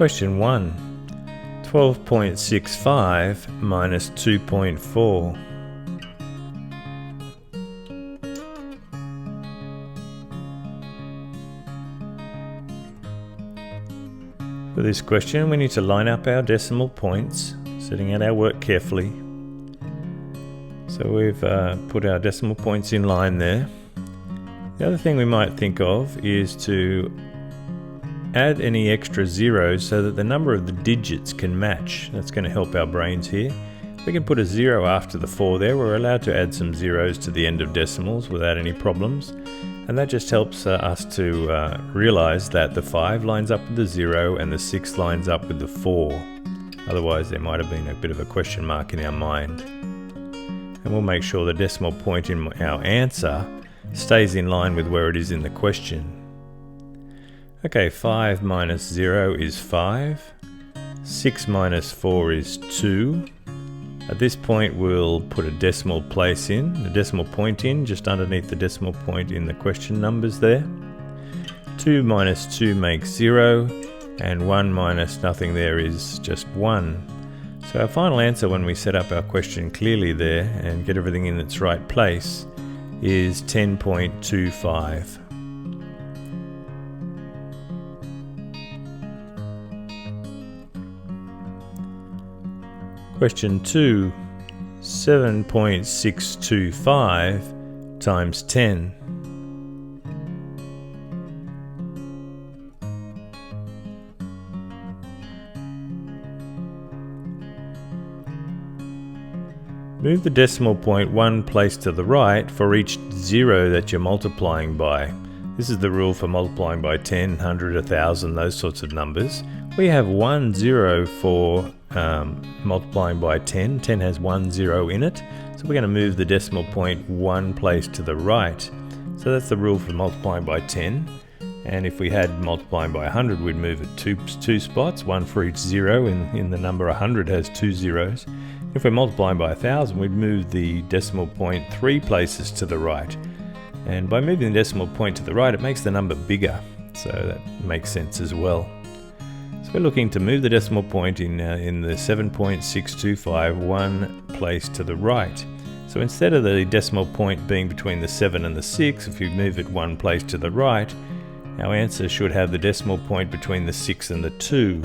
Question 1. 12.65 minus 2.4. For this question, we need to line up our decimal points, setting out our work carefully. So we've put our decimal points in line there. The other thing we might think of is to add any extra zeros so that the number of the digits can match. That's going to help our brains here. We can put a 0 after the 4 there. We're allowed to add some zeros to the end of decimals without any problems. And that just helps us to realize that the 5 lines up with the 0 and the 6 lines up with the 4. Otherwise there might have been a bit of a question mark in our mind. And we'll make sure the decimal point in our answer stays in line with where it is in the question. Okay, 5 minus 0 is 5. 6 minus 4 is 2. At this point we'll put a decimal place in, the decimal point in, just underneath the decimal point in the question numbers there. 2 minus 2 makes 0, and 1 minus nothing there is just 1. So our final answer when we set up our question clearly there and get everything in its right place is 10.25. Question 2, 7.625 times 10. Move the decimal point one place to the right for each 0 that you're multiplying by. This is the rule for multiplying by 10, 100, 1000, those sorts of numbers. We have 1 0 for multiplying by 10. 10 has 1 0 in it, so we're going to move the decimal point one place to the right. So that's the rule for multiplying by 10. And if we had multiplying by 100, we'd move it two spots, one for each 0 in the number 100 has 2 zeros. If we're multiplying by 1000, we'd move the decimal point 3 places to the right. And by moving the decimal point to the right, it makes the number bigger, so that makes sense as well. So we're looking to move the decimal point in the 7.625 one place to the right. So instead of the decimal point being between the 7 and the 6, if you move it one place to the right, our answer should have the decimal point between the 6 and the 2.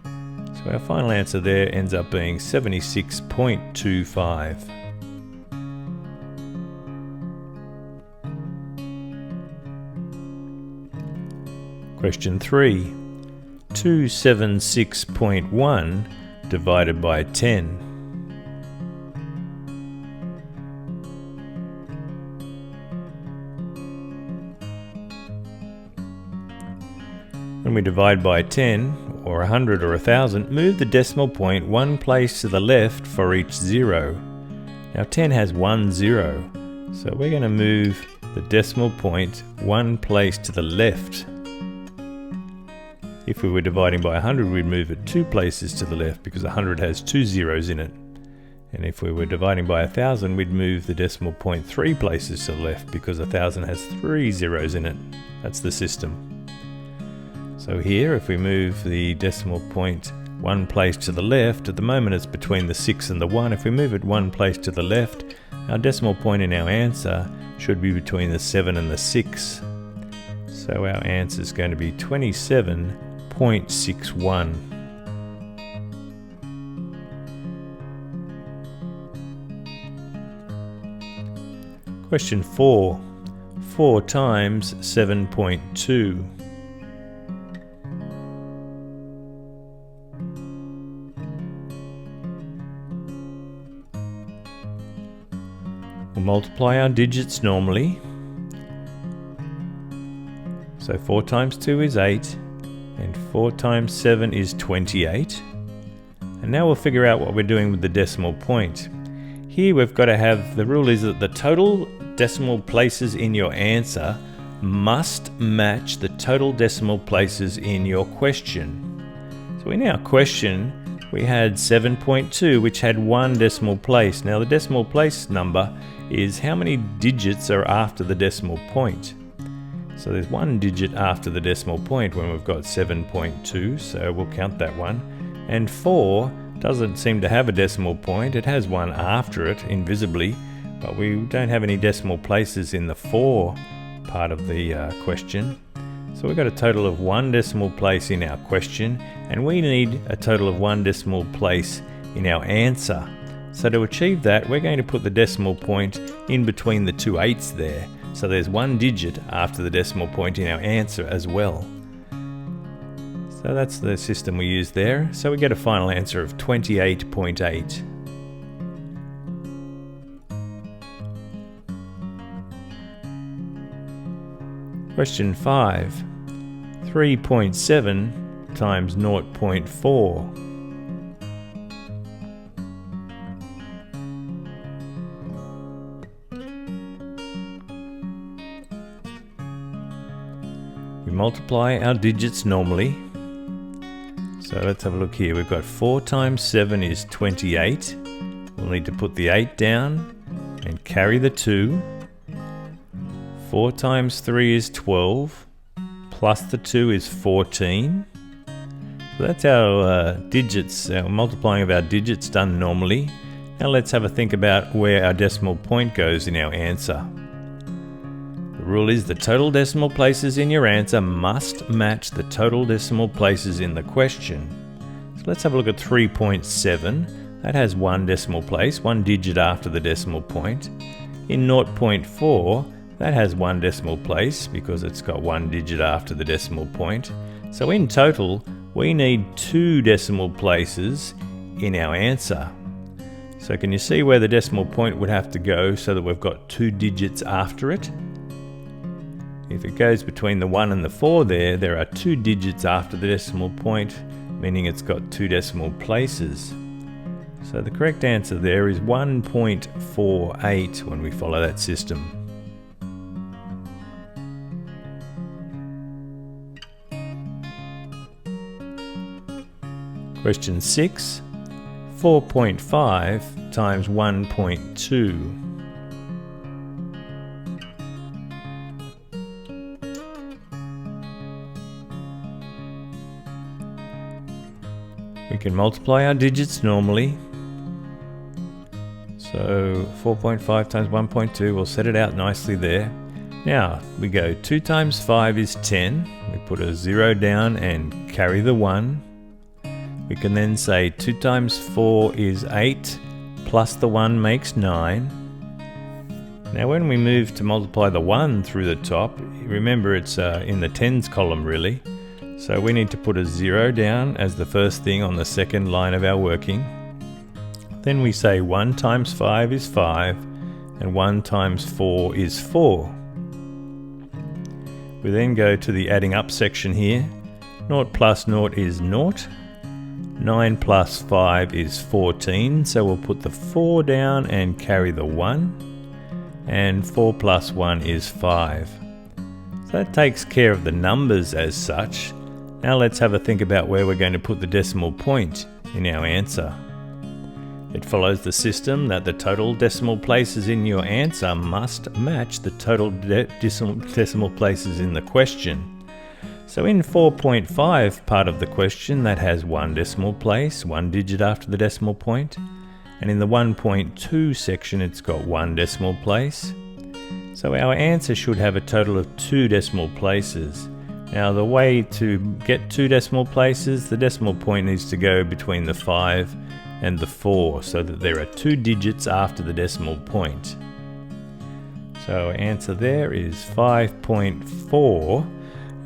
So our final answer there ends up being 76.25. Question 3. 276.1 divided by 10. When we divide by 10, or 100 or 1000, move the decimal point one place to the left for each 0. Now 10 has 1 0, so we're going to move the decimal point one place to the left. If we were dividing by 100, we'd move it 2 places to the left because 100 has 2 zeros in it. And if we were dividing by 1000, we'd move the decimal point 3 places to the left because 1000 has 3 zeros in it. That's the system. So here, if we move the decimal point one place to the left, at the moment it's between the 6 and the 1. If we move it one place to the left, our decimal point in our answer should be between the 7 and the 6. So our answer is going to be 27.61. Question 4. 4 times 7.2. We'll multiply our digits normally. So 4 times 2 is 8, and 4 times 7 is 28. And now we'll figure out what we're doing with the decimal point. Here we've got to have, the rule is that the total decimal places in your answer must match the total decimal places in your question. So in our question, we had 7.2, which had 1 decimal place. Now the decimal place number is how many digits are after the decimal point. So there's one digit after the decimal point when we've got 7.2, so we'll count that one. And 4 doesn't seem to have a decimal point. It has one after it, invisibly, but we don't have any decimal places in the 4 part of the question. So we've got a total of 1 decimal place in our question, and we need a total of 1 decimal place in our answer. So to achieve that, we're going to put the decimal point in between the two 8s there. So there's 1 digit after the decimal point in our answer as well. So that's the system we use there. So we get a final answer of 28.8. Question 5. 3.7 times 0.4. We multiply our digits normally. So let's have a look here. We've got 4 times 7 is 28. We'll need to put the 8 down and carry the 2. 4 times 3 is 12, plus the 2 is 14. So that's our digits, our multiplying of our digits done normally. Now let's have a think about where our decimal point goes in our answer. The rule is the total decimal places in your answer must match the total decimal places in the question. So let's have a look at 3.7. That has 1 decimal place, 1 digit after the decimal point. In 0.4, that has 1 decimal place because it's got 1 digit after the decimal point. So in total, we need 2 decimal places in our answer. So can you see where the decimal point would have to go so that we've got 2 digits after it? If it goes between the 1 and the 4 there are 2 digits after the decimal point, meaning it's got 2 decimal places. So the correct answer there is 1.48 when we follow that system. Question 6, 4.5 times 1.2. We can multiply our digits normally. So 4.5 times 1.2, we'll set it out nicely there. Now we go 2 times 5 is 10. We put a 0 down and carry the 1. We can then say 2 times 4 is 8, plus the 1 makes 9. Now when we move to multiply the 1 through the top, remember it's in the tens column really. So we need to put a 0 down as the first thing on the second line of our working. Then we say 1 times 5 is 5, and 1 times 4 is 4. We then go to the adding up section here. 0 plus 0 is 0. 9 plus 5 is 14, so we'll put the 4 down and carry the 1. And 4 plus 1 is 5. So that takes care of the numbers as such. Now let's have a think about where we're going to put the decimal point in our answer. It follows the system that the total decimal places in your answer must match the total decimal places in the question. So in 4.5 part of the question, that has 1 decimal place, 1 digit after the decimal point. And in the 1.2 section, it's got 1 decimal place. So our answer should have a total of 2 decimal places. Now the way to get 2 decimal places, the decimal point needs to go between the 5 and the 4 so that there are 2 digits after the decimal point. So our answer there is 5.4.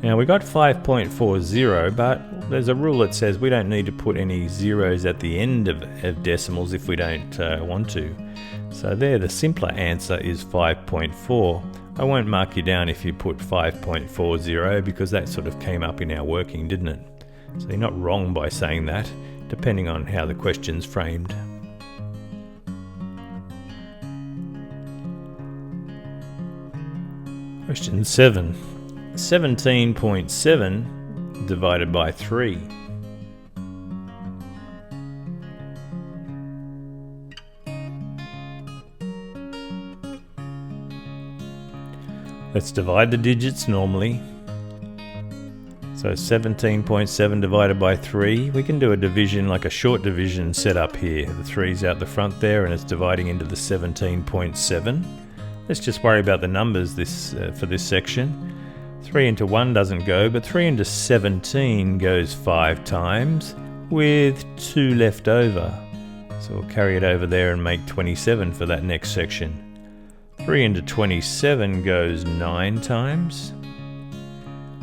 Now we got 5.40, but there's a rule that says we don't need to put any zeros at the end of decimals if we don't want to. So there, the simpler answer is 5.4. I won't mark you down if you put 5.40 because that sort of came up in our working, didn't it? So you're not wrong by saying that, depending on how the question's framed. Question 7. 17.7 divided by 3. Let's divide the digits normally. So 17.7 divided by 3. We can do a division, like a short division set up here. The 3's out the front there and it's dividing into the 17.7. Let's just worry about the numbers for this section. 3 into 1 doesn't go, but 3 into 17 goes 5 times with 2 left over. So we'll carry it over there and make 27 for that next section. 3 into 27 goes 9 times.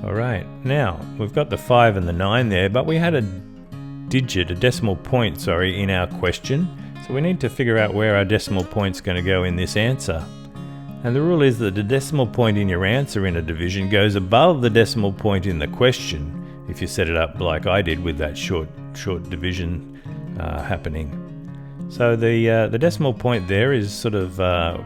Alright, now we've got the 5 and the 9 there, but we had a decimal point, in our question. So we need to figure out where our decimal point's going to go in this answer. And the rule is that the decimal point in your answer in a division goes above the decimal point in the question, if you set it up like I did with that short division happening. So the decimal point there is sort of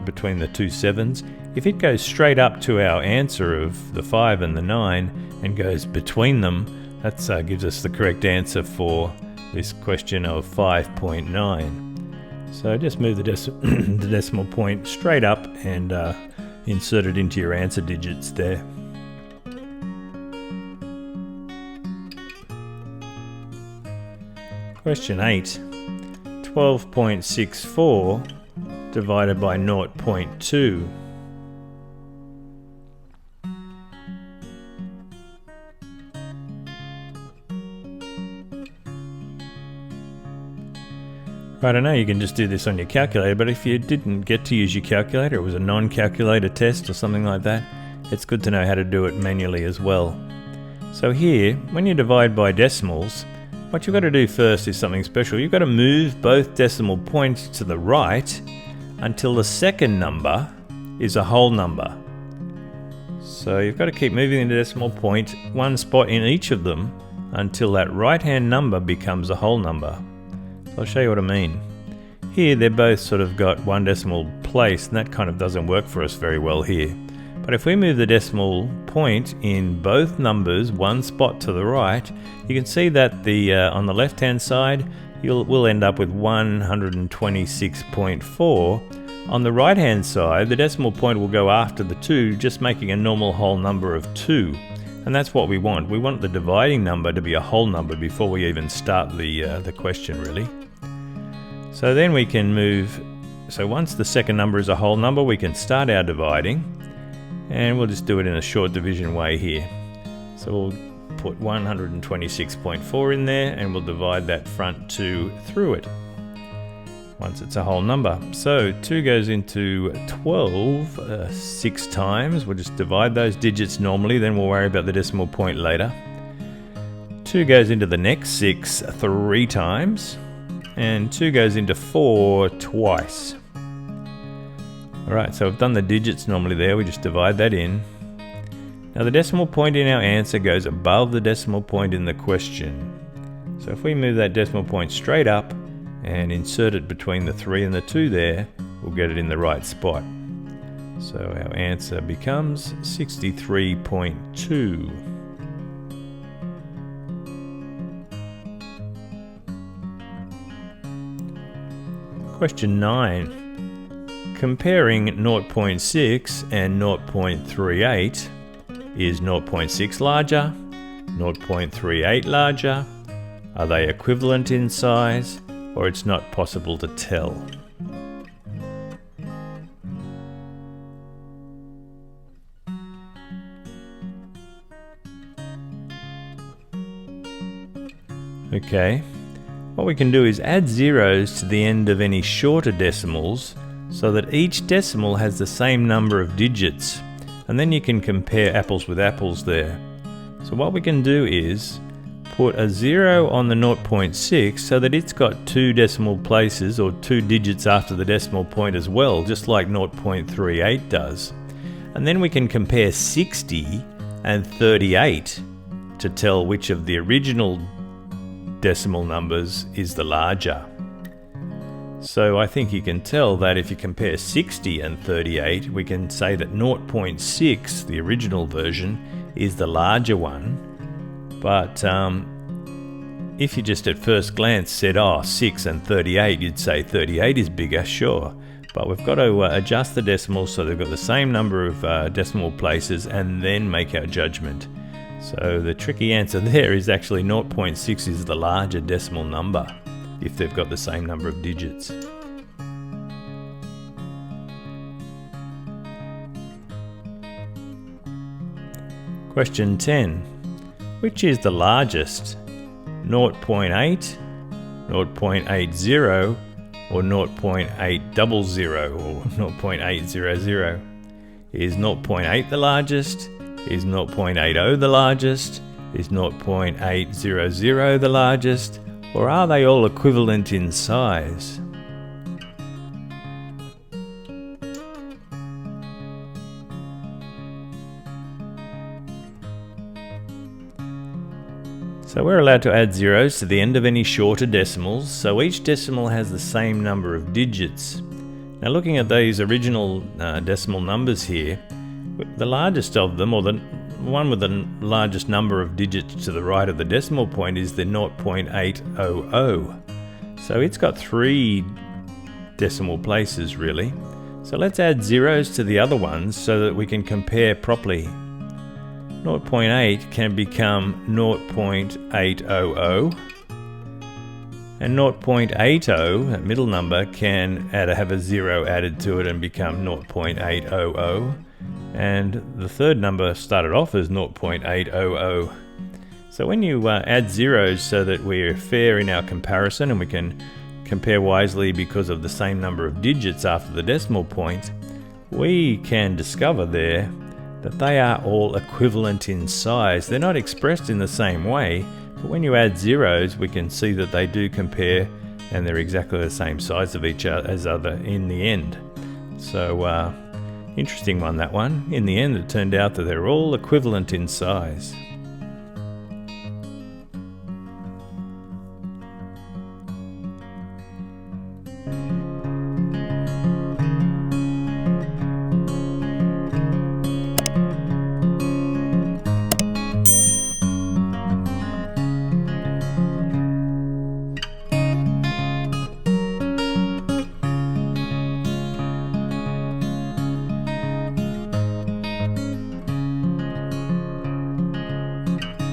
between the two 7s. If it goes straight up to our answer of the 5 and the 9 and goes between them, that gives us the correct answer for this question of 5.9. So just move the decimal point straight up and insert it into your answer digits there. Question 8. 12.64 divided by 0.2. Right, I know you can just do this on your calculator, but if you didn't get to use your calculator, it was a non-calculator test or something like that, it's good to know how to do it manually as well. So here, when you divide by decimals, what you've got to do first is something special. You've got to move both decimal points to the right until the second number is a whole number. So you've got to keep moving the decimal point one spot in each of them until that right-hand number becomes a whole number. So I'll show you what I mean. Here they're both sort of got one decimal place, and that kind of doesn't work for us very well here. But if we move the decimal point in both numbers one spot to the right, you can see that on the left hand side we'll end up with 126.4. On the right hand side the decimal point will go after the 2, just making a normal whole number of 2. And that's what we want. We want the dividing number to be a whole number before we even start the question, really. So then we can move, so once the second number is a whole number, we can start our dividing. And we'll just do it in a short division way here. So we'll put 126.4 in there and we'll divide that front 2 through it once it's a whole number. So 2 goes into 12 6 times. We'll just divide those digits normally, then we'll worry about the decimal point later. 2 goes into the next 6 3 times, and 2 goes into 4 twice. Alright, so we've done the digits normally there, we just divide that in. Now the decimal point in our answer goes above the decimal point in the question. So if we move that decimal point straight up and insert it between the 3 and the 2 there, we'll get it in the right spot. So our answer becomes 63.2. Question 9. Comparing 0.6 and 0.38, is 0.6 larger, 0.38 larger, are they equivalent in size, or it's not possible to tell? Okay, what we can do is add zeros to the end of any shorter decimals so that each decimal has the same number of digits, and then you can compare apples with apples there. So what we can do is put a 0 on the 0.6 so that it's got 2 decimal places or 2 digits after the decimal point as well, just like 0.38 does. And then we can compare 60 and 38 to tell which of the original decimal numbers is the larger. So I think you can tell that if you compare 60 and 38, we can say that 0.6, the original version, is the larger one. But if you just at first glance said, oh, 6 and 38, you'd say 38 is bigger, sure. but we've got to adjust the decimals so they've got the same number of decimal places and then make our judgment. So the tricky answer there is actually 0.6 is the larger decimal number if they've got the same number of digits. Question 10. Which is the largest? 0.8, 0.80, or 0.800 or 0.800? Is 0.8 the largest? Is 0.80 the largest? Is 0.800 the largest? Or are they all equivalent in size? So we're allowed to add zeros to the end of any shorter decimals, so each decimal has the same number of digits. Now looking at these original decimal numbers here, the largest of them, or the one with the largest number of digits to the right of the decimal point, is the 0.800. So it's got 3 decimal places really. So let's add zeros to the other ones so that we can compare properly. 0.8 can become 0.800, and 0.80, that middle number, can have a 0 added to it and become 0.800, and the third number started off as 0.800. So when you add zeros so that we're fair in our comparison and we can compare wisely because of the same number of digits after the decimal point, we can discover there that they are all equivalent in size. They're not expressed in the same way, but when you add zeros, we can see that they do compare and they're exactly the same size of each other in the end. So, interesting one, that one. In the end, it turned out that they're all equivalent in size.